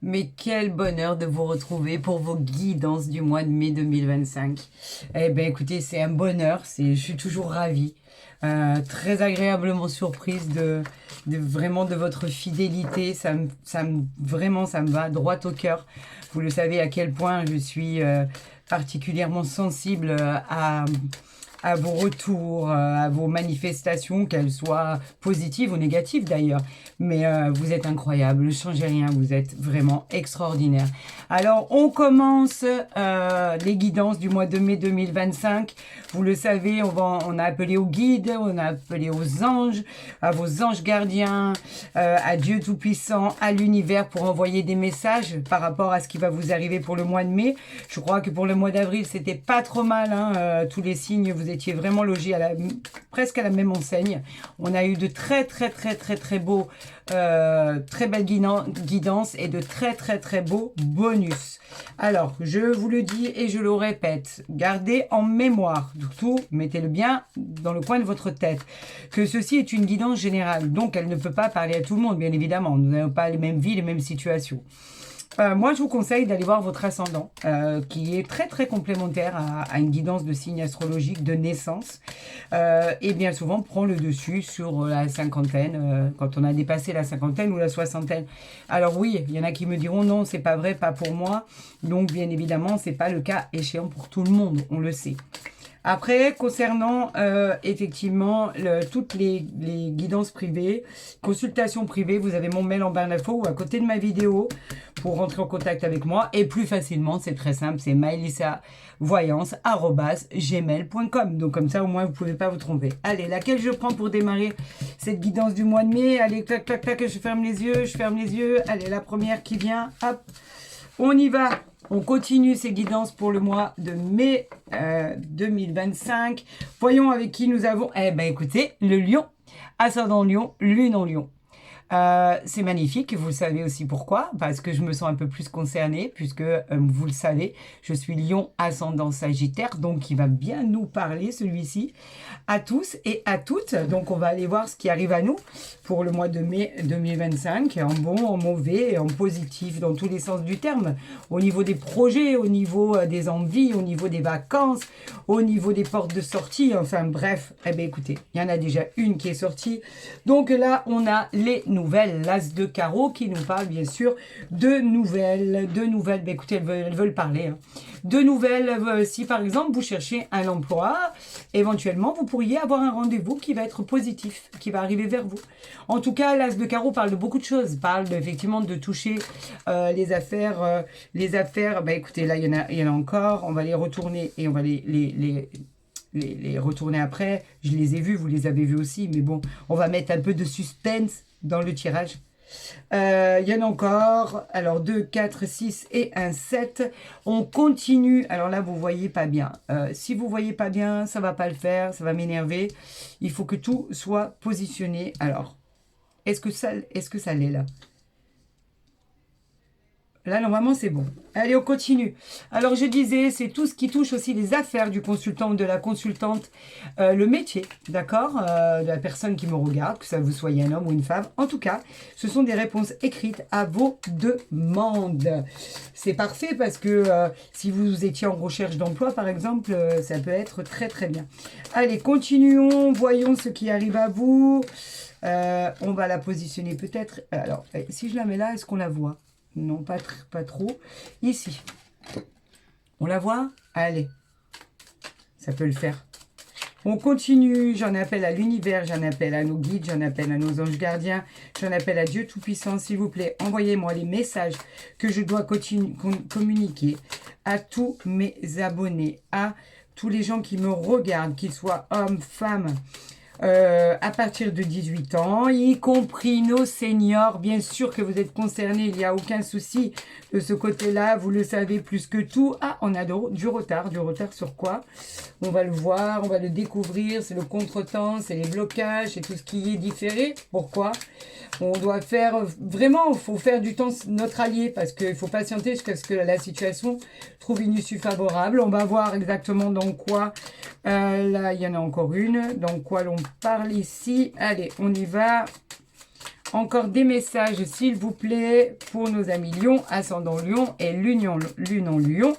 Mais quel bonheur de vous retrouver pour vos guidances du mois de mai 2025. Eh bien écoutez, c'est un bonheur, je suis toujours ravie, très agréablement surprise de vraiment de votre fidélité. Vraiment, ça me va droit au cœur. Vous le savez à quel point je suis particulièrement sensible à vos retours, à vos manifestations, qu'elles soient positives ou négatives d'ailleurs. Mais vous êtes incroyable, ne changez rien, vous êtes vraiment extraordinaire. Alors, on commence les guidances du mois de mai 2025. Vous le savez, on a appelé aux guides, on a appelé aux anges, à vos anges gardiens, à Dieu Tout-Puissant, à l'univers pour envoyer des messages par rapport à ce qui va vous arriver pour le mois de mai. Je crois que pour le mois d'avril, c'était pas trop mal, hein, tous les signes, vous étiez vraiment logés presque à la même enseigne. On a eu de très beaux, très belles guidances et de très beaux bonus. Alors, je vous le dis et je le répète, gardez en mémoire, tout, mettez-le bien dans le coin de votre tête, que ceci est une guidance générale, donc elle ne peut pas parler à tout le monde, bien évidemment. Nous n'avons pas les mêmes vies, les mêmes situations. Moi, je vous conseille d'aller voir votre ascendant, qui est très complémentaire à une guidance de signe astrologique de naissance, et bien souvent prend le dessus sur la cinquantaine, quand on a dépassé la cinquantaine ou la soixantaine. Alors oui, il y en a qui me diront non, c'est pas vrai, pas pour moi. Donc bien évidemment, c'est pas le cas échéant pour tout le monde, on le sait. Après, concernant effectivement toutes les guidances privées, consultations privées, vous avez mon mail en barre d'infos ou à côté de ma vidéo pour rentrer en contact avec moi. Et plus facilement, c'est très simple, c'est maëlysavoyance@gmail.com. Donc comme ça, au moins, vous ne pouvez pas vous tromper. Allez, laquelle je prends pour démarrer cette guidance du mois de mai? Allez, clac, clac, clac, je ferme les yeux. Allez, la première qui vient, hop, on y va. On continue ces guidances pour le mois de mai 2025. Voyons avec qui nous avons... Eh bien, écoutez, le lion, ascendant lion, lune en lion. C'est magnifique, vous le savez aussi pourquoi, parce que je me sens un peu plus concernée, puisque vous le savez, je suis lion ascendant sagittaire, donc il va bien nous parler celui-ci, à tous et à toutes. Donc on va aller voir ce qui arrive à nous pour le mois de mai 2025, en bon, en mauvais, en positif, dans tous les sens du terme, au niveau des projets, au niveau des envies, au niveau des vacances, au niveau des portes de sortie, enfin bref. Eh bien écoutez, il y en a déjà une qui est sortie, donc là on a les nouvelles, l'as de carreau qui nous parle bien sûr de nouvelles, ben écoutez, elles veulent parler, hein. De nouvelles, si par exemple vous cherchez un emploi, éventuellement vous pourriez avoir un rendez-vous qui va être positif, qui va arriver vers vous. En tout cas, l'as de carreau parle de beaucoup de choses, parle effectivement de toucher les affaires, ben écoutez, là il y en a encore, on va les retourner et on va les retourner après. Je les ai vus, vous les avez vus aussi, mais bon, on va mettre un peu de suspense dans le tirage. Il y en a encore, alors 2, 4, 6 et un 7. On continue, alors là vous voyez pas bien. Si vous voyez pas bien, ça va pas le faire, ça va m'énerver. Il faut que tout soit positionné. Alors, est-ce que ça l'est là? Là, normalement, c'est bon. Allez, on continue. Alors, je disais, c'est tout ce qui touche aussi les affaires du consultant ou de la consultante, le métier, d'accord, de la personne qui me regarde, que ça vous soyez un homme ou une femme. En tout cas, ce sont des réponses écrites à vos demandes. C'est parfait parce que si vous étiez en recherche d'emploi, par exemple, ça peut être très bien. Allez, continuons. Voyons ce qui arrive à vous. On va la positionner peut-être. Alors, si je la mets là, est-ce qu'on la voit? Non, pas trop. Ici. On la voit? Allez. Ça peut le faire. On continue. J'en appelle à l'univers, j'en appelle à nos guides, j'en appelle à nos anges gardiens, j'en appelle à Dieu Tout-Puissant. S'il vous plaît, envoyez-moi les messages que je dois communiquer à tous mes abonnés, à tous les gens qui me regardent, qu'ils soient hommes, femmes, à partir de 18 ans, y compris nos seniors. Bien sûr que vous êtes concernés, il n'y a aucun souci de ce côté-là, vous le savez plus que tout. Ah, on a du retard sur quoi? On va le voir, on va le découvrir, c'est le contretemps, c'est les blocages, c'est tout ce qui est différé. Pourquoi? On doit faire, vraiment, il faut faire du temps notre allié, parce qu'il faut patienter jusqu'à ce que la situation trouve une issue favorable. On va voir exactement dans quoi, là il y en a encore une, dans quoi l'on parle ici. Allez, on y va. Encore des messages, s'il vous plaît, pour nos amis Lion, ascendant Lion et lune en Lion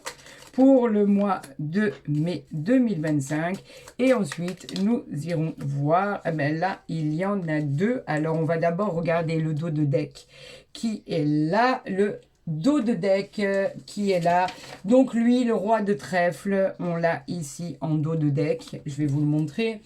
pour le mois de mai 2025. Et ensuite, nous irons voir, eh ben là, il y en a deux. Alors, on va d'abord regarder le dos de deck qui est là, le dos de deck qui est là. Donc lui, le roi de trèfle, on l'a ici en dos de deck. Je vais vous le montrer.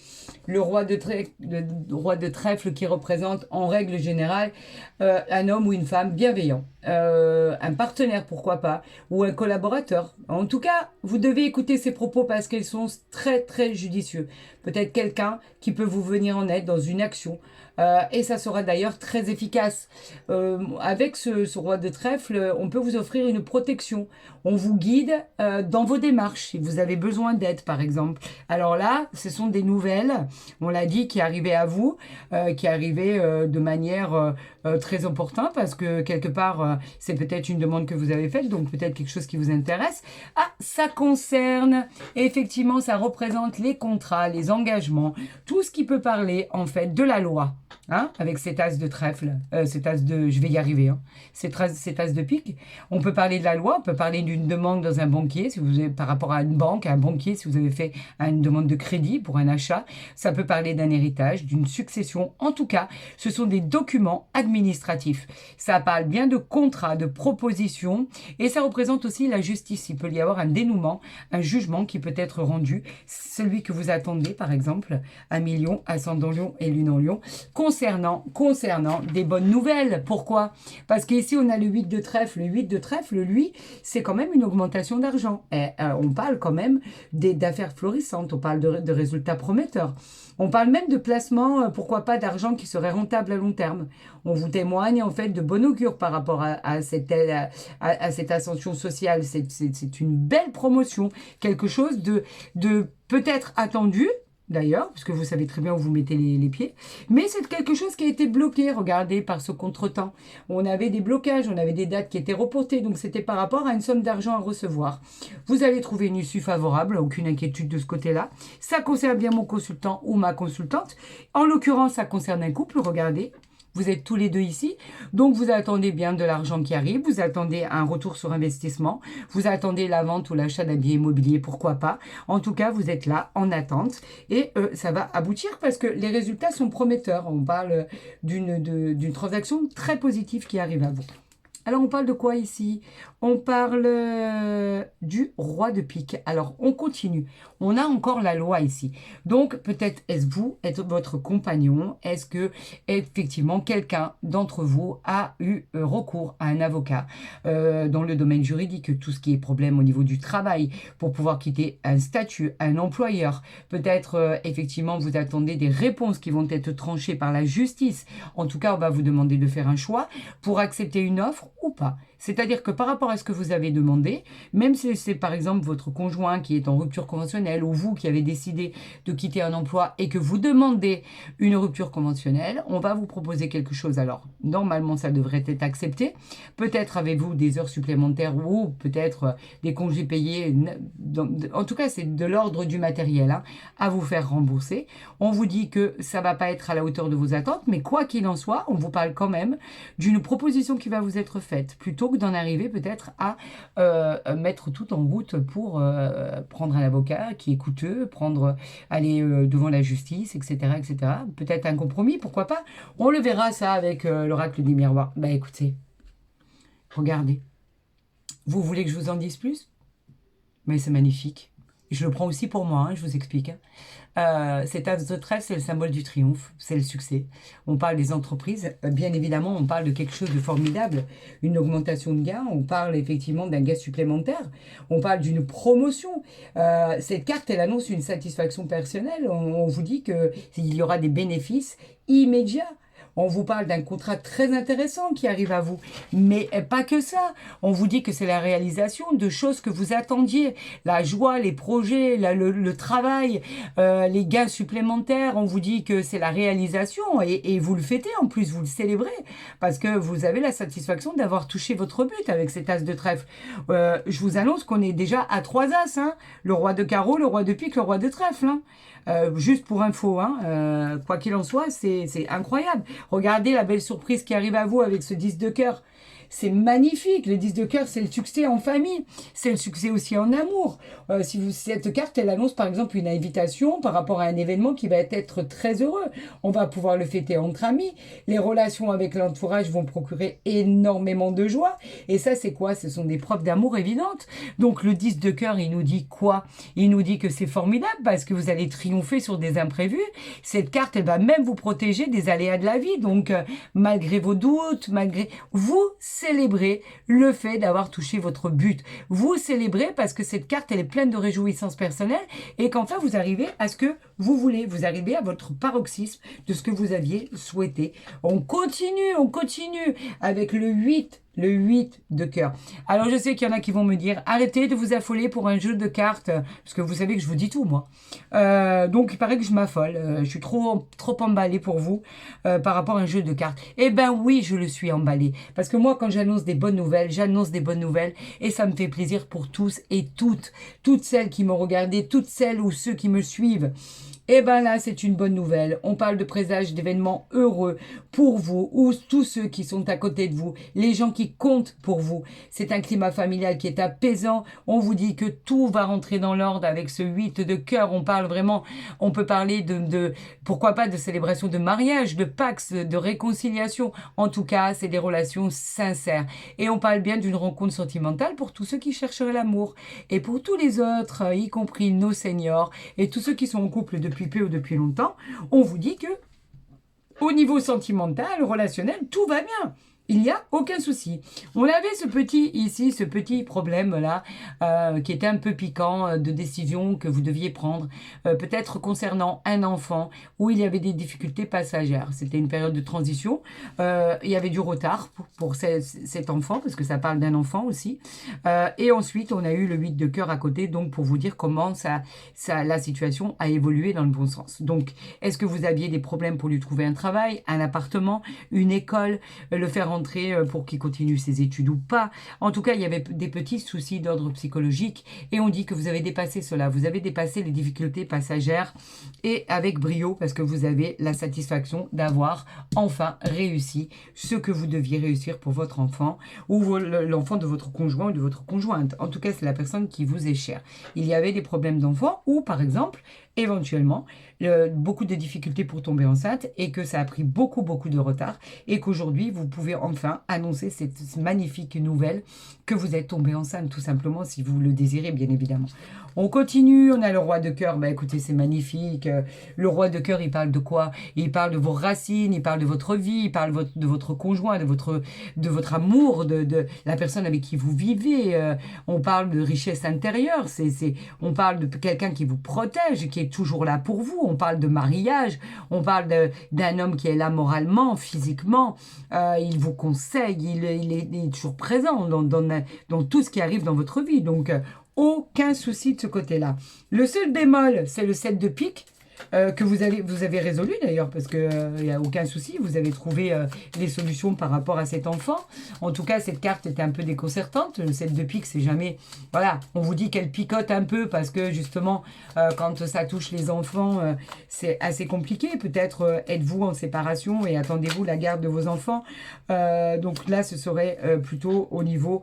Le roi de trèfle qui représente en règle générale un homme ou une femme bienveillant. Un partenaire, pourquoi pas, ou un collaborateur. En tout cas, vous devez écouter ces propos parce qu'ils sont très très judicieux. Peut-être quelqu'un qui peut vous venir en aide dans une action. Et ça sera d'ailleurs très efficace. Avec ce roi de trèfle, on peut vous offrir une protection. On vous guide dans vos démarches, si vous avez besoin d'aide par exemple. Alors là, ce sont des nouvelles, on l'a dit, qui arrivaient à vous, qui arrivaient de manière très opportune, parce que quelque part, c'est peut-être une demande que vous avez faite, donc peut-être quelque chose qui vous intéresse. Ah, ça concerne, effectivement, ça représente les contrats, les engagements, tout ce qui peut parler en fait de la loi. Hein, avec cet as de trèfle, cet as de, je vais y arriver, hein, cet as de pique. On peut parler de la loi, on peut parler d'une demande dans un banquier, si vous avez, par rapport à une banque, à un banquier, si vous avez fait une demande de crédit pour un achat. Ça peut parler d'un héritage, d'une succession. En tout cas, ce sont des documents administratifs. Ça parle bien de contrats, de propositions, et ça représente aussi la justice. Il peut y avoir un dénouement, un jugement qui peut être rendu, celui que vous attendez, par exemple, à Lion, ascendant Lion et lune en Lion, concernant des bonnes nouvelles. Pourquoi? Parce qu'ici, on a le 8 de trèfle. Le 8 de trèfle, lui, c'est quand même une augmentation d'argent. On parle quand même d'affaires florissantes. On parle de résultats prometteurs. On parle même de placement, pourquoi pas, d'argent qui serait rentable à long terme. On vous témoigne en fait de bon augure par rapport à cette ascension sociale. C'est une belle promotion. Quelque chose de peut-être attendu, d'ailleurs, parce que vous savez très bien où vous mettez les pieds, mais c'est quelque chose qui a été bloqué, regardez, par ce contretemps. On avait des blocages, on avait des dates qui étaient reportées, donc c'était par rapport à une somme d'argent à recevoir. Vous allez trouver une issue favorable, aucune inquiétude de ce côté-là. Ça concerne bien mon consultant ou ma consultante. En l'occurrence, ça concerne un couple, regardez. Vous êtes tous les deux ici, donc vous attendez bien de l'argent qui arrive, vous attendez un retour sur investissement, vous attendez la vente ou l'achat d'un bien immobilier, pourquoi pas. En tout cas, vous êtes là en attente et ça va aboutir parce que les résultats sont prometteurs. On parle d'une transaction très positive qui arrive à vous. Alors, on parle de quoi ici? On parle du roi de pique. Alors, on continue. On a encore la loi ici. Donc, peut-être est-ce vous, est votre compagnon? Est-ce que, effectivement, quelqu'un d'entre vous a eu recours à un avocat dans le domaine juridique, tout ce qui est problème au niveau du travail, pour pouvoir quitter un statut, un employeur? Peut-être, effectivement, vous attendez des réponses qui vont être tranchées par la justice. En tout cas, on va vous demander de faire un choix pour accepter une offre ou pas. C'est-à-dire que par rapport à ce que vous avez demandé, même si c'est par exemple votre conjoint qui est en rupture conventionnelle ou vous qui avez décidé de quitter un emploi et que vous demandez une rupture conventionnelle, on va vous proposer quelque chose. Alors, normalement, ça devrait être accepté. Peut-être avez-vous des heures supplémentaires ou peut-être des congés payés. En tout cas, c'est de l'ordre du matériel à vous faire rembourser. On vous dit que ça ne va pas être à la hauteur de vos attentes, mais quoi qu'il en soit, on vous parle quand même d'une proposition qui va vous être faite, plutôt que d'en arriver peut-être à mettre tout en route pour prendre un avocat qui est coûteux, aller devant la justice, etc., etc. Peut-être un compromis, pourquoi pas? On le verra ça avec l'oracle des miroirs. Bah écoutez, regardez. Vous voulez que je vous en dise plus? Mais c'est magnifique. Je le prends aussi pour moi, je vous explique. Cet as de trèfle, c'est le symbole du triomphe, c'est le succès. On parle des entreprises, bien évidemment, on parle de quelque chose de formidable, une augmentation de gains, on parle effectivement d'un gain supplémentaire, on parle d'une promotion. Cette carte, elle annonce une satisfaction personnelle, on vous dit qu'il y aura des bénéfices immédiats. On vous parle d'un contrat très intéressant qui arrive à vous. Mais pas que ça. On vous dit que c'est la réalisation de choses que vous attendiez. La joie, les projets, le travail, les gains supplémentaires. On vous dit que c'est la réalisation et vous le fêtez en plus, vous le célébrez. Parce que vous avez la satisfaction d'avoir touché votre but avec cet as de trèfle. Je vous annonce qu'on est déjà à 3 as. Le roi de carreau, le roi de pique, le roi de trèfle. Juste pour info, hein, quoi qu'il en soit, c'est incroyable. Regardez la belle surprise qui arrive à vous avec ce 10 de cœur. C'est magnifique. Le 10 de cœur, c'est le succès en famille. C'est le succès aussi en amour. Cette carte, elle annonce par exemple une invitation par rapport à un événement qui va être très heureux. On va pouvoir le fêter entre amis. Les relations avec l'entourage vont procurer énormément de joie. Et ça, c'est quoi? Ce sont des preuves d'amour évidentes. Donc le 10 de cœur, il nous dit quoi? Il nous dit que c'est formidable parce que vous allez triompher sur des imprévus. Cette carte, elle va même vous protéger des aléas de la vie. Donc, malgré vos doutes, malgré vous, célébrez le fait d'avoir touché votre but. Vous célébrez parce que cette carte, elle est pleine de réjouissance personnelle et qu'enfin, vous arrivez à ce que vous voulez. Vous arrivez à votre paroxysme de ce que vous aviez souhaité. On continue avec le 8. Le 8 de cœur. Alors, je sais qu'il y en a qui vont me dire, arrêtez de vous affoler pour un jeu de cartes, parce que vous savez que je vous dis tout, moi. Donc, il paraît que je m'affole. Je suis trop emballée pour vous par rapport à un jeu de cartes. Eh ben oui, je le suis emballée. Parce que moi, quand j'annonce des bonnes nouvelles, j'annonce des bonnes nouvelles et ça me fait plaisir pour tous et toutes. Toutes celles qui m'ont regardé, toutes celles ou ceux qui me suivent. Eh ben là, c'est une bonne nouvelle. On parle de présage d'événements heureux pour vous ou tous ceux qui sont à côté de vous, les gens qui comptent pour vous. C'est un climat familial qui est apaisant. On vous dit que tout va rentrer dans l'ordre avec ce 8 de cœur. On parle vraiment, on peut parler pourquoi pas de célébration de mariage, de Pax, de réconciliation. En tout cas, c'est des relations sincères. Et on parle bien d'une rencontre sentimentale pour tous ceux qui chercheraient l'amour. Et pour tous les autres, y compris nos seniors et tous ceux qui sont en couple depuis peu ou depuis longtemps, on vous dit que au niveau sentimental, relationnel, tout va bien. Il n'y a aucun souci. On avait ce petit problème-là, qui était un peu piquant, de décision que vous deviez prendre, peut-être concernant un enfant, où il y avait des difficultés passagères. C'était une période de transition. Il y avait du retard pour cet enfant, parce que ça parle d'un enfant aussi. Et ensuite, on a eu le 8 de cœur à côté, donc pour vous dire comment la situation a évolué dans le bon sens. Donc, est-ce que vous aviez des problèmes pour lui trouver un travail, un appartement, une école, le faire rentrer pour qu'il continue ses études ou pas. En tout cas, il y avait des petits soucis d'ordre psychologique et on dit que vous avez dépassé cela. Vous avez dépassé les difficultés passagères et avec brio parce que vous avez la satisfaction d'avoir enfin réussi ce que vous deviez réussir pour votre enfant ou l'enfant de votre conjoint ou de votre conjointe. En tout cas, c'est la personne qui vous est chère. Il y avait des problèmes d'enfant ou, par exemple, éventuellement, beaucoup de difficultés pour tomber enceinte et que ça a pris beaucoup de retard et qu'aujourd'hui, vous pouvez enfin annoncer cette magnifique nouvelle que vous êtes tombée enceinte, tout simplement, si vous le désirez, bien évidemment. On continue, on a le roi de cœur. Ben, écoutez, c'est magnifique. Le roi de cœur, il parle de quoi? Il parle de vos racines, il parle de votre vie, il parle de votre conjoint, de votre amour, de la personne avec qui vous vivez. On parle de richesse intérieure. On parle de quelqu'un qui vous protège, qui est toujours là pour vous. On parle de mariage. On parle d'un homme qui est là moralement, physiquement. Il vous conseille, il est toujours présent dans tout ce qui arrive dans votre vie. Donc, aucun souci de ce côté-là. Le seul bémol, c'est le 7 de pique. Que vous avez résolu d'ailleurs parce que il n'y a aucun souci, vous avez trouvé les solutions par rapport à cet enfant. En tout cas, cette carte était un peu déconcertante. Le 7 de pique, c'est jamais... Voilà, on vous dit qu'elle picote un peu parce que justement, quand ça touche les enfants, c'est assez compliqué. Peut-être êtes-vous en séparation et attendez-vous la garde de vos enfants. Donc là, ce serait plutôt au niveau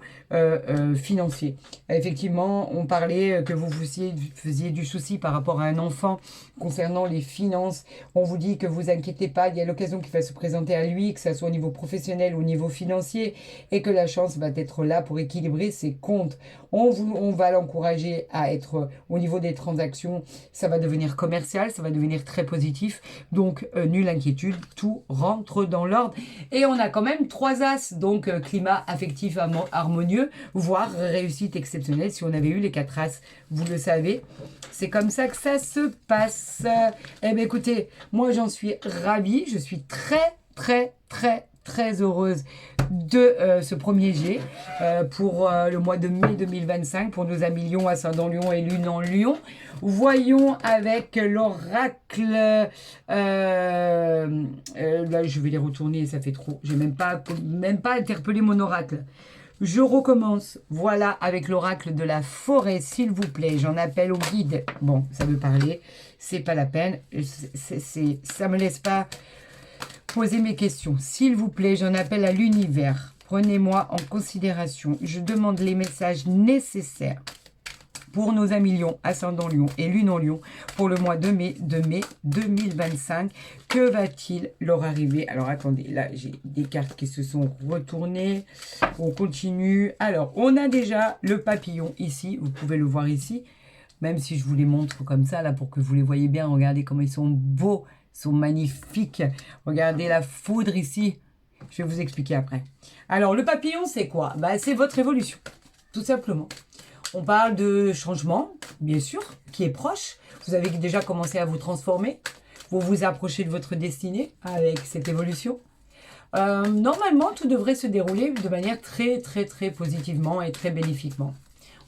financier. Effectivement, on parlait que vous faisiez du souci par rapport à un enfant concernant les finances. On vous dit que vous inquiétez pas, il y a l'occasion qui va se présenter à lui, que ce soit au niveau professionnel ou au niveau financier, et que la chance va être là pour équilibrer ses comptes. On va l'encourager à être au niveau des transactions, ça va devenir commercial, ça va devenir très positif, donc nulle inquiétude, tout rentre dans l'ordre. Et on a quand même 3 as, donc climat affectif harmonieux, voire réussite exceptionnelle. Si on avait eu les 4 as, vous le savez, c'est comme ça que ça se passe. Eh bien écoutez, moi j'en suis ravie, je suis très heureuse de ce premier jet pour le mois de mai 2025 pour nos amis Lion, ascendant Lion et Lune en Lion. Voyons avec l'oracle. Là, je vais les retourner, ça fait trop. J'ai même pas interpellé mon oracle. Je recommence, voilà, avec l'oracle de la forêt, s'il vous plaît. J'en appelle au guide. Bon, ça veut parler, c'est pas la peine. Ça me laisse pas poser mes questions. S'il vous plaît, j'en appelle à l'univers. Prenez-moi en considération. Je demande les messages nécessaires pour nos amis Lion, ascendant Lion et lune en Lion pour le mois de mai 2025. Que va-t-il leur arriver? Alors attendez, là j'ai des cartes qui se sont retournées. On continue. Alors on a déjà le papillon ici, vous pouvez le voir ici, même si je vous les montre comme ça là pour que vous les voyez bien. Regardez comment ils sont beaux, ils sont magnifiques. Regardez la foudre ici. Je vais vous expliquer après. Alors le papillon c'est quoi? Bah, c'est votre évolution, tout simplement. On parle de changement, bien sûr, qui est proche. Vous avez déjà commencé à vous transformer. Vous vous approchez de votre destinée avec cette évolution. Normalement, tout devrait se dérouler de manière très, très, très positivement et très bénéfiquement.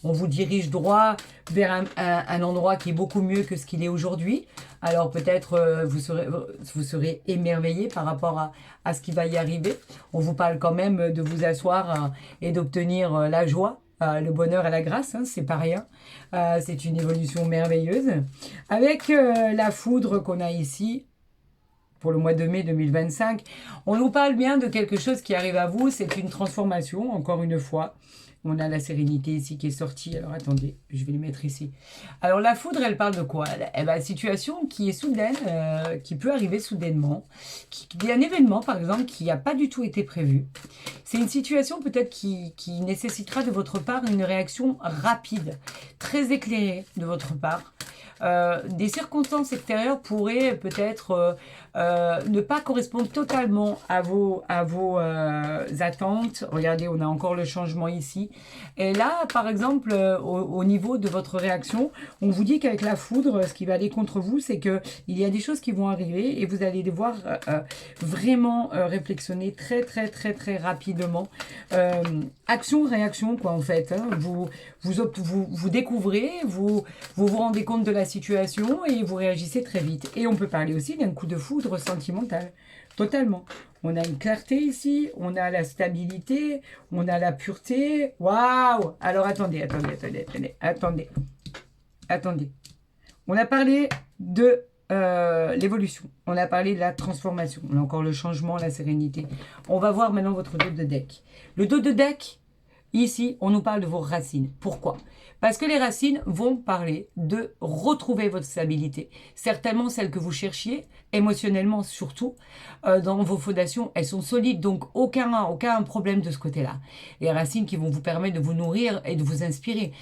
On vous dirige droit vers un endroit qui est beaucoup mieux que ce qu'il est aujourd'hui. Alors peut-être vous serez émerveillé par rapport à ce qui va y arriver. On vous parle quand même de vous asseoir et d'obtenir la joie. Le bonheur et la grâce, hein, c'est pas rien. C'est une évolution merveilleuse. Avec la foudre qu'on a ici, pour le mois de mai 2025, on nous parle bien de quelque chose qui arrive à vous. C'est une transformation, encore une fois. On a la sérénité ici qui est sortie. Alors attendez, je vais les mettre ici. Alors la foudre, elle parle de quoi? Eh ben, situation qui est soudaine, qui peut arriver soudainement. Il y a un événement, par exemple, qui n'a pas du tout été prévu. C'est une situation peut-être qui nécessitera de votre part une réaction rapide, très éclairée de votre part. Des circonstances extérieures pourraient peut-être ne pas correspondre totalement à vos attentes. Regardez, on a encore le changement ici. Et là, par exemple, au niveau de votre réaction, on vous dit qu'avec la foudre, ce qui va aller contre vous, c'est qu'il y a des choses qui vont arriver et vous allez devoir vraiment réflexionner très, très, très, très rapidement. Action-réaction, quoi, en fait. Hein. Vous découvrez, vous rendez compte de la situation et vous réagissez très vite. Et on peut parler aussi d'un coup de foudre sentimental. Totalement. On a une clarté ici, on a la stabilité, on a la pureté. Waouh! Alors attendez. On a parlé de l'évolution. On a parlé de la transformation. On a encore le changement, la sérénité. On va voir maintenant votre dos de deck. Le dos de deck, ici, on nous parle de vos racines. Pourquoi? Parce que les racines vont parler de retrouver votre stabilité. Certainement celle que vous cherchiez, émotionnellement surtout, dans vos fondations, elles sont solides, donc aucun problème de ce côté-là. Les racines qui vont vous permettre de vous nourrir et de vous inspirer.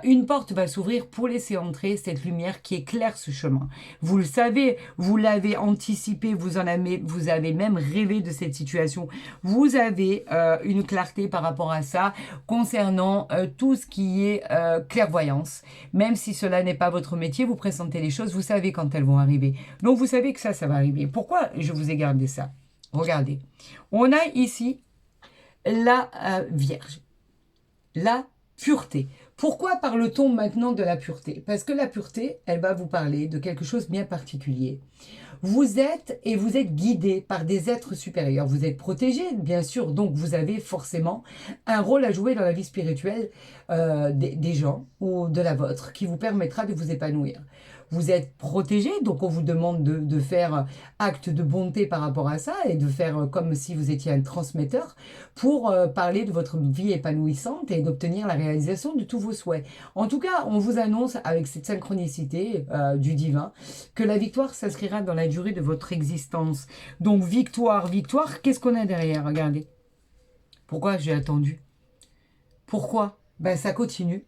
Une porte va s'ouvrir pour laisser entrer cette lumière qui éclaire ce chemin. Vous le savez, vous l'avez anticipé, vous avez même rêvé de cette situation. Vous avez une clarté par rapport à ça concernant tout ce qui est clairvoyance. Même si cela n'est pas votre métier, vous pressentez les choses, vous savez quand elles vont arriver. Donc vous savez que ça va arriver. Pourquoi je vous ai gardé ça? Regardez. On a ici la Vierge. La pureté. Pourquoi parle-t-on maintenant de la pureté? Parce que la pureté, elle va vous parler de quelque chose de bien particulier. Vous êtes guidé par des êtres supérieurs. Vous êtes protégé, bien sûr, donc vous avez forcément un rôle à jouer dans la vie spirituelle des gens ou de la vôtre qui vous permettra de vous épanouir. Vous êtes protégé, donc on vous demande de faire acte de bonté par rapport à ça et de faire comme si vous étiez un transmetteur pour parler de votre vie épanouissante et d'obtenir la réalisation de tous vos souhaits. En tout cas, on vous annonce avec cette synchronicité du divin que la victoire s'inscrira dans la durée de votre existence. Donc victoire, qu'est-ce qu'on a derrière? Regardez. Pourquoi j'ai attendu? Pourquoi? Ben ça continue.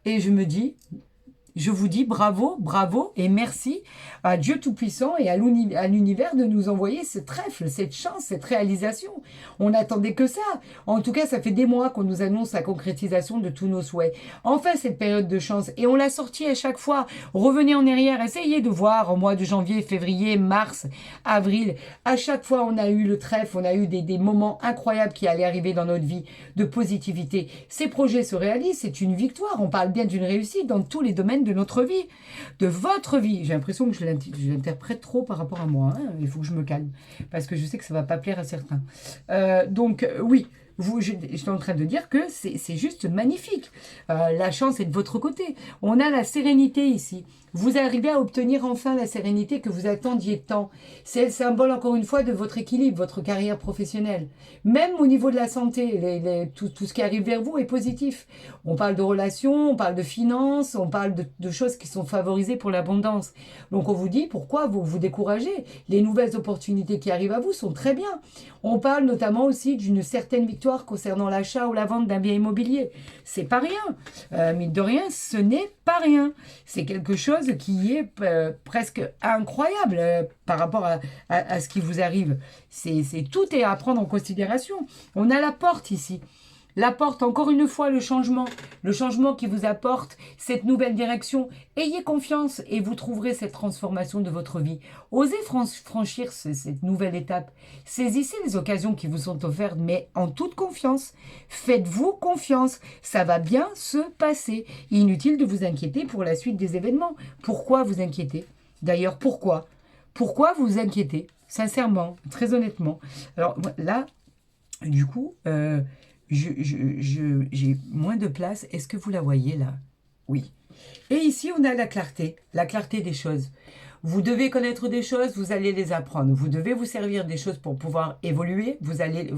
Et je vous dis bravo et merci à Dieu Tout-Puissant et à l'univers de nous envoyer ce trèfle, cette chance, cette réalisation. On n'attendait que ça. En tout cas, ça fait des mois qu'on nous annonce la concrétisation de tous nos souhaits. Enfin, cette période de chance, et on l'a sortie à chaque fois. Revenez en arrière, essayez de voir au mois de janvier, février, mars, avril. À chaque fois, on a eu le trèfle, on a eu des moments incroyables qui allaient arriver dans notre vie de positivité. Ces projets se réalisent, c'est une victoire. On parle bien d'une réussite dans tous les domaines de notre vie, de votre vie. J'ai l'impression que je l'interprète trop par rapport à moi. Hein. Il faut que je me calme, parce que je sais que ça ne va pas plaire à certains. Donc, oui, je suis en train de dire que c'est juste magnifique. La chance est de votre côté. On a la sérénité ici. Vous arrivez à obtenir enfin la sérénité que vous attendiez tant. C'est le symbole, encore une fois, de votre équilibre, votre carrière professionnelle. Même au niveau de la santé, tout ce qui arrive vers vous est positif. On parle de relations, on parle de finances, on parle de choses qui sont favorisées pour l'abondance. Donc on vous dit, pourquoi vous vous découragez? Les nouvelles opportunités qui arrivent à vous sont très bien. On parle notamment aussi d'une certaine victoire concernant l'achat ou la vente d'un bien immobilier. C'est pas rien. Mine de rien, ce n'est pas rien. C'est quelque chose qui est presque incroyable par rapport à ce qui vous arrive. Tout est à prendre en considération. On a la porte ici. La porte, encore une fois, le changement qui vous apporte cette nouvelle direction. Ayez confiance et vous trouverez cette transformation de votre vie. Osez franchir cette nouvelle étape. Saisissez les occasions qui vous sont offertes, mais en toute confiance. Faites-vous confiance. Ça va bien se passer. Inutile de vous inquiéter pour la suite des événements. Pourquoi vous inquiéter? D'ailleurs, pourquoi? Pourquoi vous inquiétez? Sincèrement, très honnêtement. Alors là, du coup... j'ai moins de place. Est-ce que vous la voyez là? Oui. Et ici, on a la clarté des choses. Vous devez connaître des choses, vous allez les apprendre. Vous devez vous servir des choses pour pouvoir évoluer, vous allez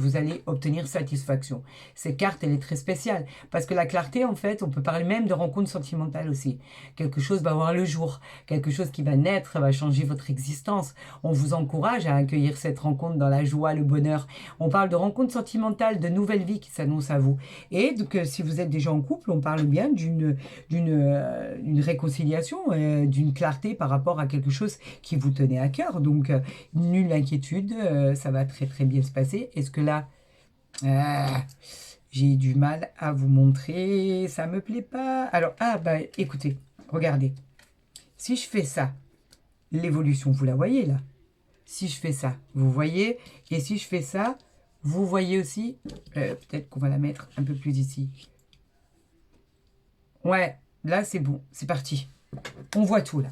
obtenir satisfaction. Cette carte, elle est très spéciale. Parce que la clarté, en fait, on peut parler même de rencontre sentimentale aussi. Quelque chose va voir le jour, quelque chose qui va naître, va changer votre existence. On vous encourage à accueillir cette rencontre dans la joie, le bonheur. On parle de rencontre sentimentale, de nouvelle vie qui s'annonce à vous. Et donc, si vous êtes déjà en couple, on parle bien d'une réconciliation, d'une clarté par rapport à quelque chose qui vous tenait à cœur. Donc, nulle inquiétude, ça va très très bien se passer. Est-ce que là, j'ai du mal à vous montrer, ça me plaît pas. Alors, écoutez, regardez. Si je fais ça, l'évolution, vous la voyez là? Si je fais ça, vous voyez? Et si je fais ça, vous voyez aussi? Peut-être qu'on va la mettre un peu plus ici. Ouais, là c'est bon, c'est parti. On voit tout là.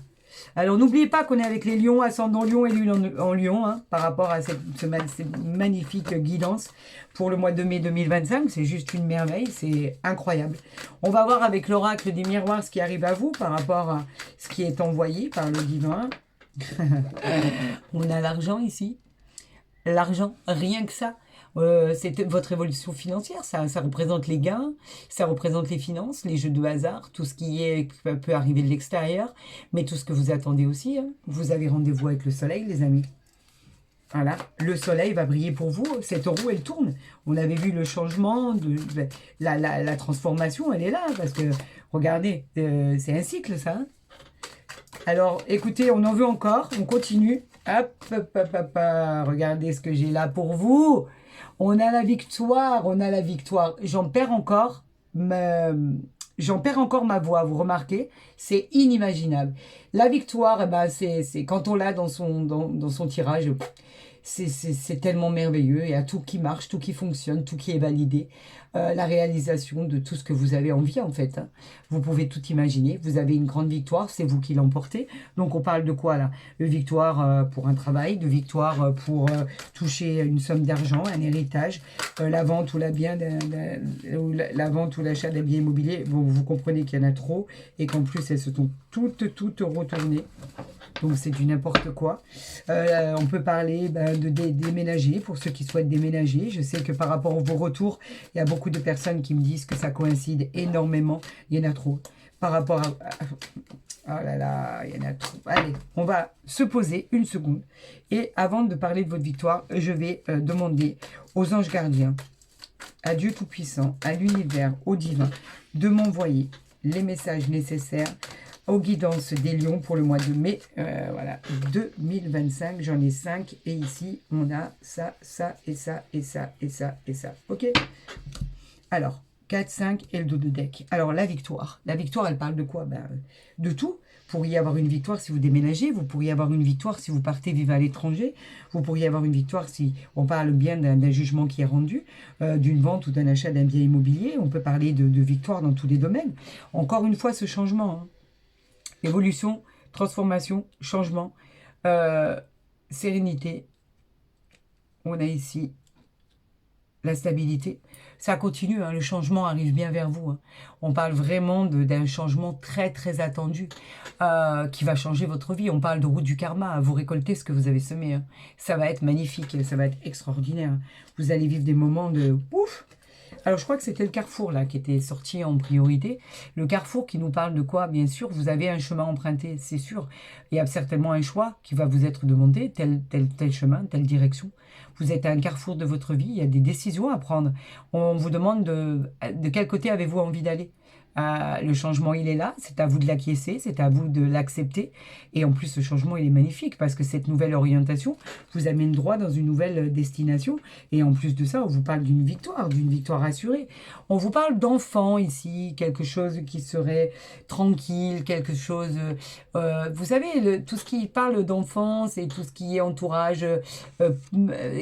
Alors, n'oubliez pas qu'on est avec les lions, ascendant lion et lune en lion, hein, par rapport à cette magnifique guidance pour le mois de mai 2025. C'est juste une merveille, c'est incroyable. On va voir avec l'oracle des miroirs ce qui arrive à vous par rapport à ce qui est envoyé par le divin. On a l'argent ici. L'argent, rien que ça. C'est votre évolution financière, ça représente les gains, ça représente les finances, les jeux de hasard, tout ce qui peut arriver de l'extérieur, mais tout ce que vous attendez aussi. Hein. Vous avez rendez-vous avec le soleil, les amis. Voilà, le soleil va briller pour vous, cette roue, elle tourne. On avait vu le changement, la transformation, elle est là, parce que, regardez, c'est un cycle, ça. Hein. Alors, écoutez, on en veut encore, on continue. Hop, hop, hop, hop, hop. Regardez ce que j'ai là pour vous. On a la victoire, on a la victoire. J'en perds encore ma voix, vous remarquez? C'est inimaginable. La victoire, eh ben, c'est quand on l'a dans son tirage, c'est tellement merveilleux. Il y a tout qui marche, tout qui fonctionne, tout qui est validé. La réalisation de tout ce que vous avez envie, en fait. Hein. Vous pouvez tout imaginer. Vous avez une grande victoire, c'est vous qui l'emportez. Donc, on parle de quoi, là? De victoire pour un travail, de victoire pour toucher une somme d'argent, un héritage, la vente ou la vente ou l'achat d'un bien immobilier. Bon, vous comprenez qu'il y en a trop et qu'en plus, elles se sont toutes retournées. Donc, c'est du n'importe quoi. On peut parler de déménager pour ceux qui souhaitent déménager. Je sais que par rapport à vos retours, il y a beaucoup de personnes qui me disent que ça coïncide énormément. Il y en a trop. Par rapport à... Oh là là, il y en a trop. Allez, on va se poser une seconde. Et avant de parler de votre victoire, je vais demander aux anges gardiens, à Dieu Tout-Puissant, à l'univers, au divin, de m'envoyer les messages nécessaires aux guidances des lions pour le mois de mai, voilà, 2025, j'en ai 5, et ici, on a ça, ça, et ça, et ça, et ça, et ça, ok? Alors, 4, 5, et le dos de deck. Alors, la victoire, elle parle de quoi? De tout. Vous pourriez avoir une victoire si vous déménagez, vous pourriez avoir une victoire si vous partez vivre à l'étranger, vous pourriez avoir une victoire si on parle bien d'un jugement qui est rendu, d'une vente ou d'un achat d'un bien immobilier, on peut parler de victoire dans tous les domaines. Encore une fois, ce changement, hein. Évolution, transformation, changement, sérénité. On a ici la stabilité. Ça continue, hein, le changement arrive bien vers vous. Hein. On parle vraiment d'un changement très très attendu qui va changer votre vie. On parle de route du karma, vous récoltez ce que vous avez semé. Hein. Ça va être magnifique, ça va être extraordinaire. Vous allez vivre des moments de ouf. Alors, je crois que c'était le carrefour, là, qui était sorti en priorité. Le carrefour qui nous parle de quoi? Bien sûr, vous avez un chemin emprunté, c'est sûr. Il y a certainement un choix qui va vous être demandé, tel chemin, telle direction. Vous êtes à un carrefour de votre vie, il y a des décisions à prendre. On vous demande de quel côté avez-vous envie d'aller. Le changement, il est là, c'est à vous de l'acquiescer, c'est à vous de l'accepter. Et en plus, ce changement, il est magnifique parce que cette nouvelle orientation vous amène droit dans une nouvelle destination. Et en plus de ça, on vous parle d'une victoire assurée. On vous parle d'enfants ici, quelque chose qui serait tranquille, quelque chose... vous savez, tout ce qui parle d'enfance et tout ce qui est entourage,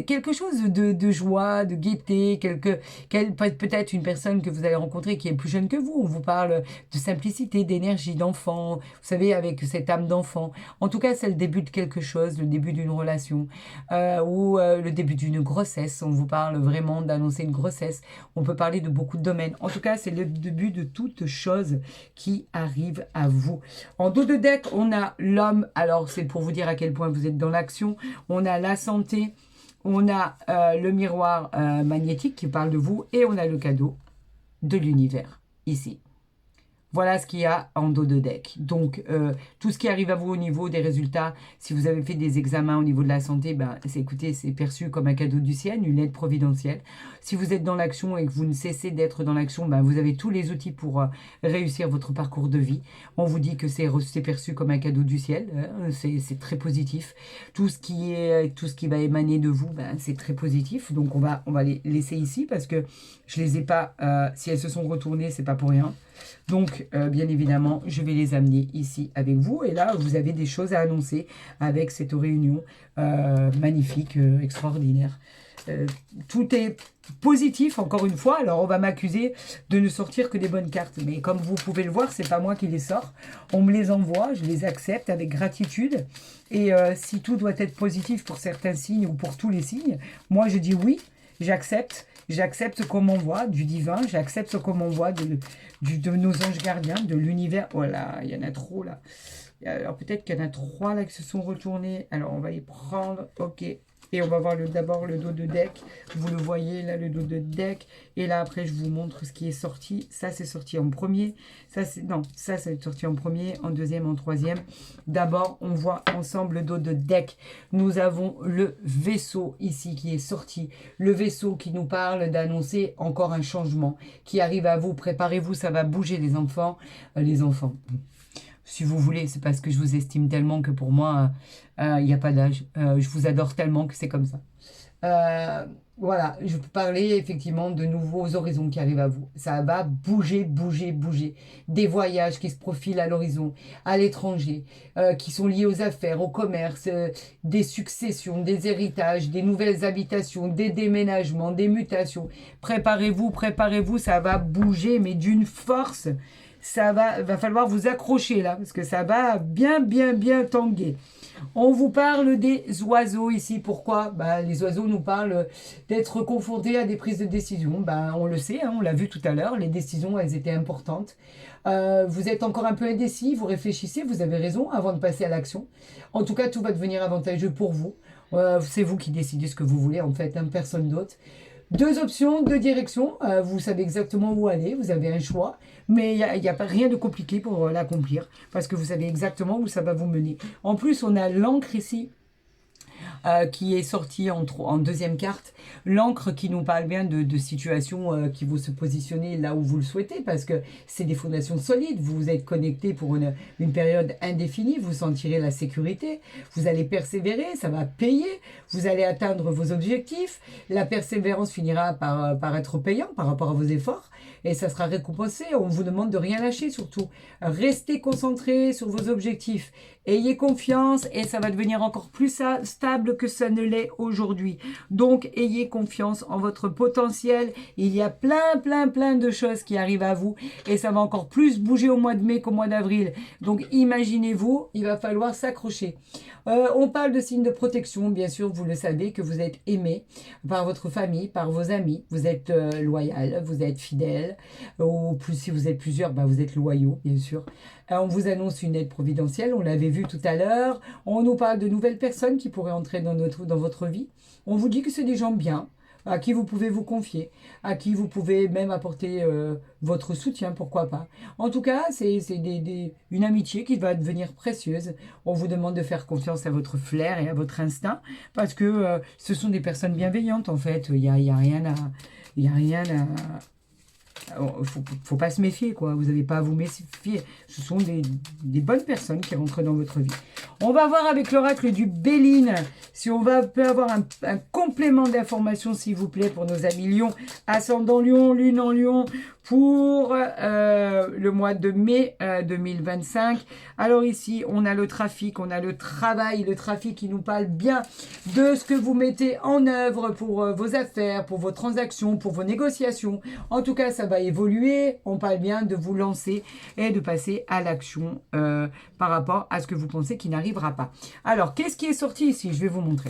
quelque chose de joie, de gaieté, peut-être une personne que vous allez rencontrer qui est plus jeune que vous. On vous parle de simplicité, d'énergie, d'enfant, vous savez, avec cette âme d'enfant. En tout cas, c'est le début de quelque chose, le début d'une relation ou le début d'une grossesse. On vous parle vraiment d'annoncer une grossesse. On peut parler de beaucoup de domaines. En tout cas, c'est le début de toute chose qui arrive à vous. En dos de deck, on a l'homme. Alors, c'est pour vous dire à quel point vous êtes dans l'action. On a la santé. On a le miroir magnétique qui parle de vous. Et on a le cadeau de l'univers, ici. Voilà ce qu'il y a en dos de deck. Donc, tout ce qui arrive à vous au niveau des résultats, si vous avez fait des examens au niveau de la santé, ben, écoutez, c'est perçu comme un cadeau du ciel, une aide providentielle. Si vous êtes dans l'action et que vous ne cessez d'être dans l'action, ben, vous avez tous les outils pour réussir votre parcours de vie. On vous dit que c'est perçu comme un cadeau du ciel, hein, c'est très positif. Tout ce qui va émaner de vous, ben, c'est très positif. Donc, on va les laisser ici parce que je les ai pas, si elles se sont retournées, c'est pas pour rien. Donc, bien évidemment, je vais les amener ici avec vous. Et là, vous avez des choses à annoncer avec cette réunion magnifique, extraordinaire. Tout est positif, encore une fois. Alors, on va m'accuser de ne sortir que des bonnes cartes. Mais comme vous pouvez le voir, c'est pas moi qui les sors. On me les envoie, je les accepte avec gratitude. Et si tout doit être positif pour certains signes ou pour tous les signes, moi, je dis oui, j'accepte. J'accepte ce qu'on m'envoie du divin, j'accepte ce qu'on m'envoie de nos anges gardiens, de l'univers. Voilà, il y en a trop là. Alors peut-être qu'il y en a 3 là qui se sont retournés. Alors on va les prendre, ok. Et on va voir d'abord le dos de deck. Vous le voyez là, le dos de deck. Et là après je vous montre ce qui est sorti. Ça c'est sorti en premier. Ça c'est sorti en premier, en deuxième, en troisième. D'abord on voit ensemble le dos de deck. Nous avons le vaisseau ici qui est sorti. Le vaisseau qui nous parle d'annoncer encore un changement qui arrive à vous. Préparez-vous, ça va bouger les enfants. Si vous voulez, c'est parce que je vous estime tellement que pour moi, il n'y a pas d'âge. Je vous adore tellement que c'est comme ça. Voilà, je peux parler effectivement de nouveaux horizons qui arrivent à vous. Ça va bouger, bouger, bouger. Des voyages qui se profilent à l'horizon, à l'étranger, qui sont liés aux affaires, au commerce, des successions, des héritages, des nouvelles habitations, des déménagements, des mutations. Préparez-vous, préparez-vous, ça va bouger, mais d'une force. Va falloir vous accrocher là, parce que ça va bien, bien, bien tanguer. On vous parle des oiseaux ici. Pourquoi? Les oiseaux nous parlent d'être confrontés à des prises de décision. On le sait, hein, on l'a vu tout à l'heure, les décisions, elles étaient importantes. Vous êtes encore un peu indécis, vous réfléchissez, vous avez raison, avant de passer à l'action. En tout cas, tout va devenir avantageux pour vous. C'est vous qui décidez ce que vous voulez, en fait, hein, personne d'autre. 2 options, 2 directions, vous savez exactement où aller, vous avez un choix, mais il n'y a pas rien de compliqué pour l'accomplir, parce que vous savez exactement où ça va vous mener. En plus, on a l'encre ici, qui est sorti en deuxième carte. L'encre qui nous parle bien de situations qui vont se positionner là où vous le souhaitez, parce que c'est des fondations solides. Vous êtes connecté pour une période indéfinie, vous sentirez la sécurité, vous allez persévérer, ça va payer, vous allez atteindre vos objectifs, la persévérance finira par être payant par rapport à vos efforts, et ça sera récompensé. On vous demande de rien lâcher surtout. Restez concentré sur vos objectifs. Ayez confiance et ça va devenir encore plus stable probable que ça ne l'est aujourd'hui. Donc, ayez confiance en votre potentiel. Il y a plein de choses qui arrivent à vous et ça va encore plus bouger au mois de mai qu'au mois d'avril. Donc, imaginez-vous, il va falloir s'accrocher. On parle de signes de protection, bien sûr, vous le savez, que vous êtes aimé par votre famille, par vos amis. Vous êtes loyal, vous êtes fidèle, ou plus si vous êtes plusieurs, bah, vous êtes loyaux, bien sûr. On vous annonce une aide providentielle, on l'avait vu tout à l'heure. On nous parle de nouvelles personnes qui pourraient entrer dans votre vie. On vous dit que c'est des gens bien, à qui vous pouvez vous confier, à qui vous pouvez même apporter votre soutien, pourquoi pas. En tout cas, c'est une amitié qui va devenir précieuse. On vous demande de faire confiance à votre flair et à votre instinct, parce que ce sont des personnes bienveillantes, en fait. Il y a rien à... Il y a rien à... Faut pas se méfier, quoi. Vous n'avez pas à vous méfier. Ce sont des bonnes personnes qui rentrent dans votre vie. On va voir avec l'oracle du Béline si on peut avoir un complément d'information, s'il vous plaît, pour nos amis Lion, ascendant Lion, lune en Lion, pour le mois de mai 2025. Alors ici, on a le trafic, on a le travail, le trafic qui nous parle bien de ce que vous mettez en œuvre pour vos affaires, pour vos transactions, pour vos négociations. En tout cas, ça va évoluer. On parle bien de vous lancer et de passer à l'action par rapport à ce que vous pensez qui n'arrivera pas. Alors, qu'est-ce qui est sorti ici? Je vais vous montrer.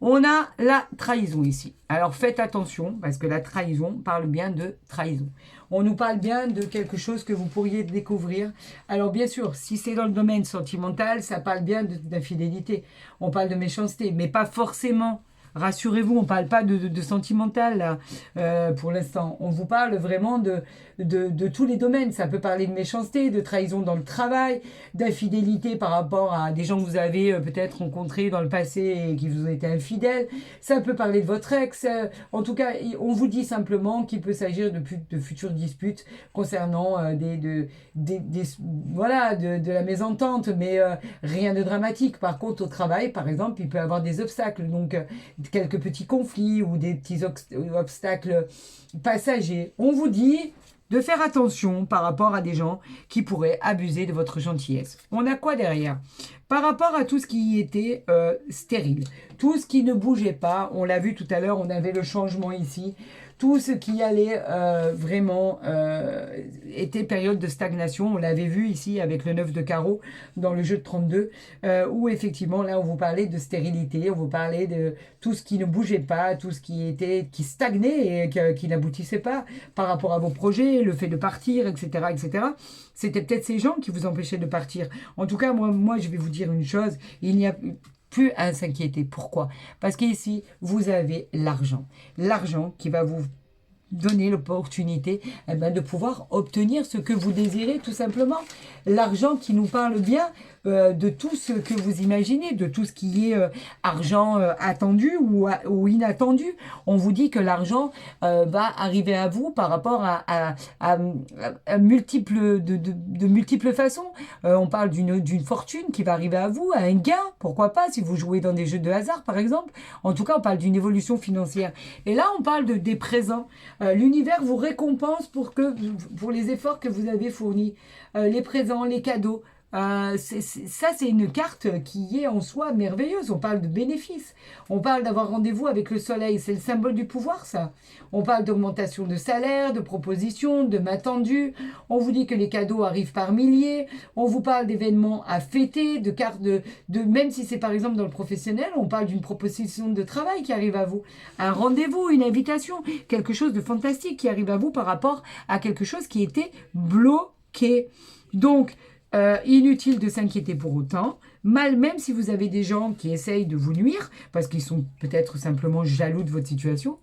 On a la trahison ici. Alors, faites attention parce que la trahison parle bien de trahison. On nous parle bien de quelque chose que vous pourriez découvrir. Alors, bien sûr, si c'est dans le domaine sentimental, ça parle bien d'infidélité. On parle de méchanceté, mais pas forcément. Rassurez-vous, on ne parle pas de sentimental là, pour l'instant. On vous parle vraiment de tous les domaines. Ça peut parler de méchanceté, de trahison dans le travail, d'infidélité par rapport à des gens que vous avez peut-être rencontrés dans le passé et qui vous ont été infidèles. Ça peut parler de votre ex. En tout cas, on vous dit simplement qu'il peut s'agir de futures disputes concernant voilà, de la mésentente, mais rien de dramatique. Par contre, au travail, par exemple, il peut y avoir des obstacles. Donc, quelques petits conflits ou des petits obstacles passagers. On vous dit de faire attention par rapport à des gens qui pourraient abuser de votre gentillesse. On a quoi derrière? Par rapport à tout ce qui était stérile, tout ce qui ne bougeait pas, on l'a vu tout à l'heure, on avait le changement ici, tout ce qui allait vraiment était période de stagnation. On l'avait vu ici avec le 9 de carreau dans le jeu de 32, où effectivement là on vous parlait de stérilité, on vous parlait de tout ce qui ne bougeait pas, tout ce qui stagnait et qui n'aboutissait pas par rapport à vos projets, le fait de partir, etc., etc. C'était peut-être ces gens qui vous empêchaient de partir. En tout cas, moi je vais vous dire une chose, il n'y a plus à s'inquiéter. Pourquoi? Parce qu'ici, vous avez l'argent. L'argent qui va vous donner l'opportunité de pouvoir obtenir ce que vous désirez, tout simplement. L'argent qui nous parle bien de tout ce que vous imaginez, de tout ce qui est argent attendu ou inattendu. On vous dit que l'argent va arriver à vous par rapport à multiples façons. On parle d'une fortune qui va arriver à vous, à un gain, pourquoi pas, si vous jouez dans des jeux de hasard, par exemple. En tout cas, on parle d'une évolution financière. Et là, on parle des présents. L'univers vous récompense pour les efforts que vous avez fournis. Les présents, les cadeaux. C'est une carte qui est en soi merveilleuse. On parle de bénéfices. On parle d'avoir rendez-vous avec le soleil. C'est le symbole du pouvoir, ça. On parle d'augmentation de salaire, de propositions, de main tendue. On vous dit que les cadeaux arrivent par milliers. On vous parle d'événements à fêter, de cartes même si c'est par exemple dans le professionnel, on parle d'une proposition de travail qui arrive à vous. Un rendez-vous, une invitation, quelque chose de fantastique qui arrive à vous par rapport à quelque chose qui était bloqué. Donc, inutile de s'inquiéter pour autant, même si vous avez des gens qui essayent de vous nuire, parce qu'ils sont peut-être simplement jaloux de votre situation.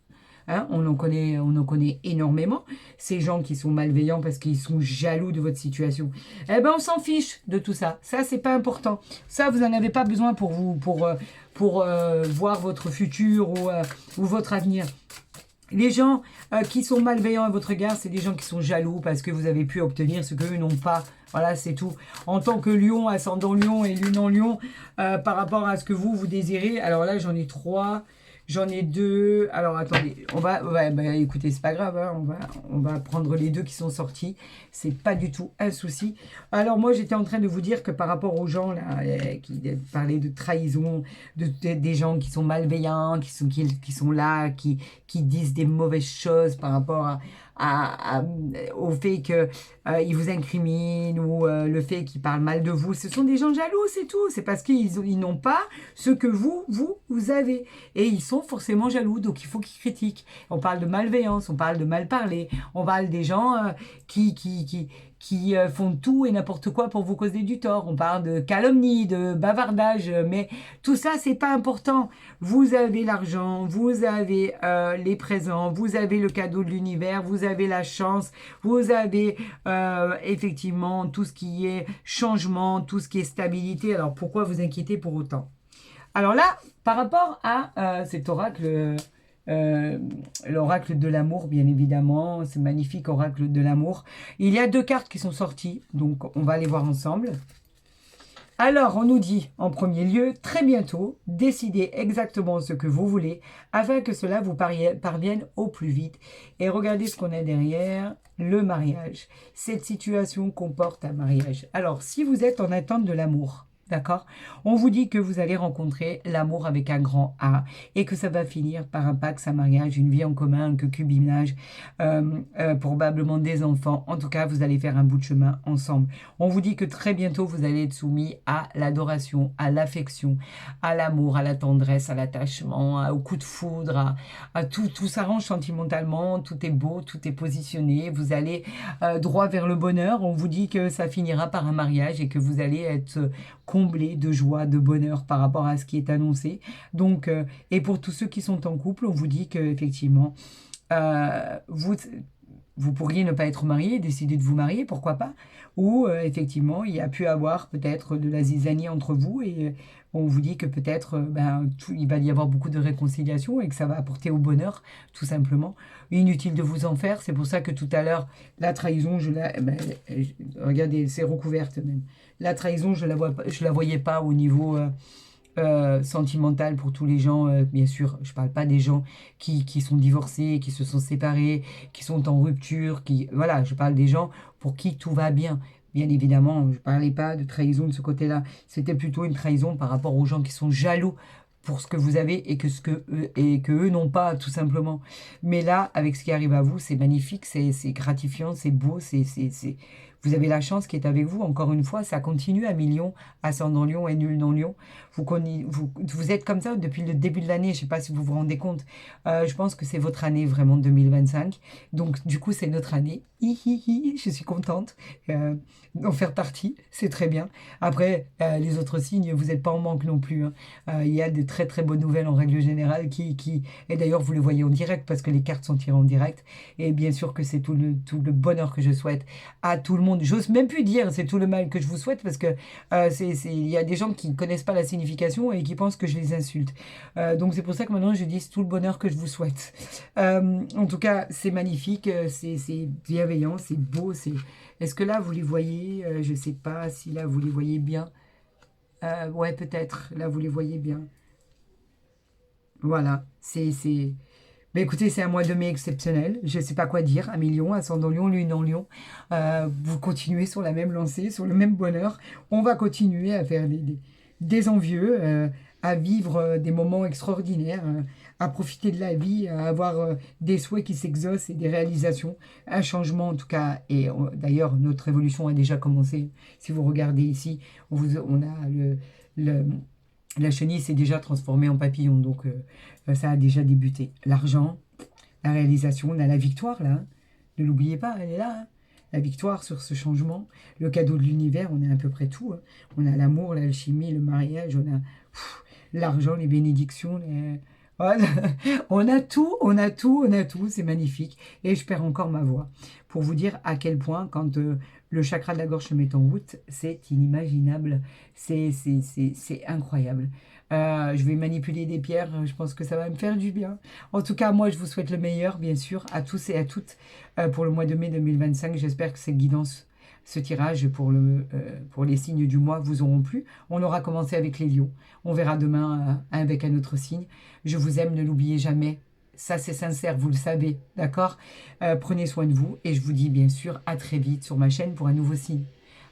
Hein, on en connaît énormément, ces gens qui sont malveillants parce qu'ils sont jaloux de votre situation. Eh ben, on s'en fiche de tout ça. Ça, c'est pas important. Ça, vous n'en avez pas besoin pour voir votre futur ou votre avenir. Les gens qui sont malveillants à votre égard, c'est des gens qui sont jaloux parce que vous avez pu obtenir ce qu'eux n'ont pas. Voilà, c'est tout. En tant que lion, ascendant lion et lune en lion, par rapport à ce que vous désirez, alors là, j'en ai 3, J'en ai deux. Alors, attendez. Ouais, bah, écoutez, c'est pas grave. Hein, on va prendre les deux qui sont sortis. C'est pas du tout un souci. Alors, moi, j'étais en train de vous dire que par rapport aux gens, là, qui parlaient de trahison, des gens qui sont malveillants, qui sont là, qui disent des mauvaises choses par rapport au fait que ils vous incriminent ou le fait qu'ils parlent mal de vous. Ce sont des gens jaloux, c'est tout. C'est parce ils n'ont pas ce que vous avez. Et ils sont forcément jaloux, donc il faut qu'ils critiquent. On parle de malveillance, on parle de mal parler, on parle des gens qui font tout et n'importe quoi pour vous causer du tort. On parle de calomnie, de bavardage, mais tout ça, c'est pas important. Vous avez l'argent, vous avez les présents, vous avez le cadeau de l'univers, vous avez la chance, vous avez effectivement tout ce qui est changement, tout ce qui est stabilité. Alors pourquoi vous inquiéter pour autant? Alors là, par rapport à cet oracle, l'oracle de l'amour, bien évidemment, ce magnifique oracle de l'amour, il y a deux cartes qui sont sorties, donc on va les voir ensemble. Alors, on nous dit, en premier lieu, très bientôt, décidez exactement ce que vous voulez, afin que cela vous parvienne au plus vite. Et regardez ce qu'on a derrière, le mariage. Cette situation comporte un mariage. Alors, si vous êtes en attente de l'amour, d'accord? On vous dit que vous allez rencontrer l'amour avec un grand A et que ça va finir par un pax, un mariage, une vie en commun, un concubinage, probablement des enfants. En tout cas, vous allez faire un bout de chemin ensemble. On vous dit que très bientôt, vous allez être soumis à l'adoration, à l'affection, à l'amour, à la tendresse, à l'attachement, au coup de foudre, à tout s'arrange sentimentalement, tout est beau, tout est positionné. Vous allez droit vers le bonheur. On vous dit que ça finira par un mariage et que vous allez être comblé de joie, de bonheur par rapport à ce qui est annoncé. Donc, et pour tous ceux qui sont en couple, on vous dit que effectivement, vous pourriez ne pas être marié, décider de vous marier, pourquoi pas. Ou effectivement, il y a pu avoir peut-être de la zizanie entre vous et on vous dit que peut-être il va y avoir beaucoup de réconciliation et que ça va apporter au bonheur, tout simplement. Inutile de vous en faire, c'est pour ça que tout à l'heure, la trahison, regardez, c'est recouverte même. La trahison, je la voyais pas au niveau sentimental pour tous les gens. Bien sûr, je parle pas des gens qui sont divorcés, qui se sont séparés, qui sont en rupture, voilà, je parle des gens pour qui tout va bien. Bien évidemment, je parlais pas de trahison de ce côté-là. C'était plutôt une trahison par rapport aux gens qui sont jaloux pour ce que vous avez et que eux n'ont pas, tout simplement. Mais là, avec ce qui arrive à vous, c'est magnifique, c'est gratifiant, c'est beau, vous avez la chance qui est avec vous. Encore une fois, ça continue à million, ascendant Lion et nul dans Lion. Vous êtes comme ça depuis le début de l'année. Je ne sais pas si vous vous rendez compte. Je pense que c'est votre année vraiment 2025. Donc, du coup, c'est notre année. Je suis contente d'en faire partie. C'est très bien. Après, les autres signes, vous n'êtes pas en manque non plus. Hein. Il y a de très très bonnes nouvelles en règle générale et d'ailleurs, vous les voyez en direct parce que les cartes sont tirées en direct. Et bien sûr que c'est tout le bonheur que je souhaite à tout le monde. J'ose même plus dire c'est tout le mal que je vous souhaite parce que il y a des gens qui ne connaissent pas la signification et qui pensent que je les insulte. Donc c'est pour ça que maintenant je dis c'est tout le bonheur que je vous souhaite. En tout cas, c'est magnifique, c'est bienveillant, c'est beau. Est-ce que là vous les voyez? Je ne sais pas si là vous les voyez bien. Ouais, peut-être. Là vous les voyez bien. Voilà, mais écoutez, c'est un mois de mai exceptionnel. Je ne sais pas quoi dire. Un million, ascendant Lion, lune en Lion. Vous continuez sur la même lancée, sur le même bonheur. On va continuer à faire des envieux, à vivre des moments extraordinaires, à profiter de la vie, à avoir des souhaits qui s'exaucent et des réalisations. Un changement en tout cas. Et d'ailleurs, notre évolution a déjà commencé. Si vous regardez ici, on a la chenille s'est déjà transformée en papillon, donc ça a déjà débuté. L'argent, la réalisation, on a la victoire là. Hein. Ne l'oubliez pas, elle est là. Hein. La victoire sur ce changement, le cadeau de l'univers, on a à peu près tout. Hein. On a l'amour, l'alchimie, le mariage, on a l'argent, les bénédictions, Voilà. On a tout, on a tout, on a tout, c'est magnifique. Et je perds encore ma voix pour vous dire à quel point, quand le chakra de la gorge se met en route, c'est inimaginable, c'est incroyable. Je vais manipuler des pierres, je pense que ça va me faire du bien. En tout cas, moi, je vous souhaite le meilleur, bien sûr, à tous et à toutes pour le mois de mai 2025. J'espère que cette guidance Ce tirage pour les signes du mois vous auront plu. On aura commencé avec les lions. On verra demain avec un autre signe. Je vous aime, ne l'oubliez jamais. Ça, c'est sincère, vous le savez, d'accord? Prenez soin de vous et je vous dis bien sûr à très vite sur ma chaîne pour un nouveau signe.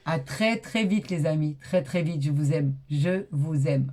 À très très vite les amis, très très vite, je vous aime. Je vous aime.